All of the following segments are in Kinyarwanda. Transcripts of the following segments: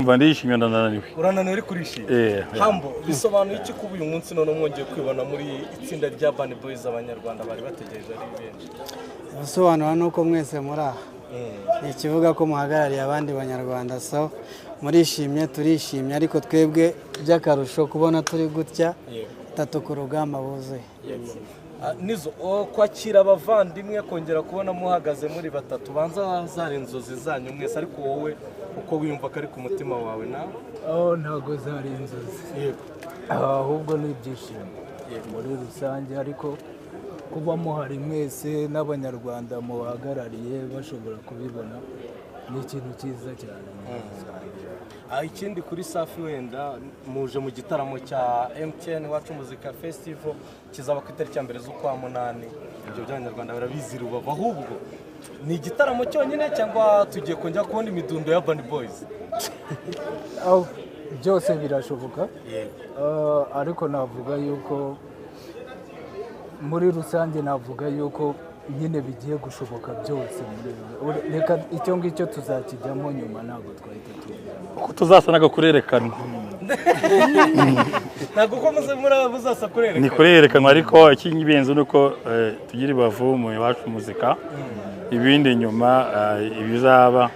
ndumva ndishimye ndananiwe. Urananiwe uri kurishimye. Hambo bisobanuye iki kuba uyu munsi none mwongeye kwibona muri itsinda rya Urban Boys abanyarwanda bari bategereje ari benshi? Bisobanura nuko mwese muri aha. Ni ikivuga ko muhagarariye abandi banyarwanda, so murishimye turishimye, ariko twebwe by'akarusho kubona turi gutya tatu ku rugamba buzuye. Nizo kwakira abavandimwe kongera kubona muhagaze muri batatu banza zari inzozi zanyu mwese, ariko wowe uko wiyumva kari ku mutima wawe na ntago zari inzozi, ahubwo ni ibyishimo muri rusange, ariko kuba muhari mwese n'abanyarwanda muhagarariye bashobora kubibona ni ikintu cyiza cyane. Ikindi kuri Safi wenda muje mu gitaramo cya MTN Iwacu Muzika Festival kizaba ku itariki ya 1 z'ukwa munani. Ibyo by'abanyarwanda barabizi Rubavu, ahubwo ni igitaramo cyonyine cyangwa tugiye kongera kubona imidundo ya Urban Boys? Byose birashoboka, ariko navuga yuko muri rusange navuga yuko nyine bigiye gushoboka byose. Reka icyo ngicyo tuzakijyamo nyuma, ntabwo twahita Ko tuzasanaga kurerekana. Ntabwo ko muzasa kurerekana. Ni kurerekana, ariko ikinyibenzo nuko tugira Rubavu mu Iwacu Muzika. Ibindi nyuma ibizaba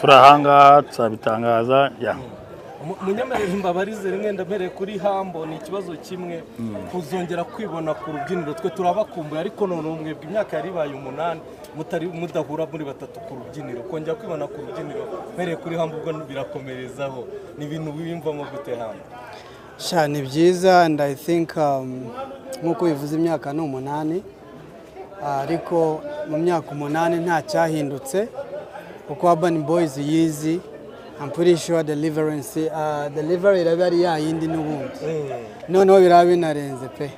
turahanga tuzabitangaza. Munyamerere mbabarize rimwe ndamereye kuri Hambo, ni ikibazo kimwe kuzongera kwibona ku rubyiniro. Twe turabakumbuye, ariko none mwebwe imyaka yari baye 8 mutari mudahura muri batatu ku rubyiniro, kongera kwibona ku rubyiniro mereye kuri Hambo ubwo birakomerezaho. Ni ibintu bimvamo gute Hambo? Sha ni byiza, and I think nkuko bivuze imyaka ni 8, ariko mu myaka 8 nta cyahindutse uko Urban Boys yizi. I'm pretty sure delivery iraba ari yayindi n'ubundi noneho biraba binarenze pe.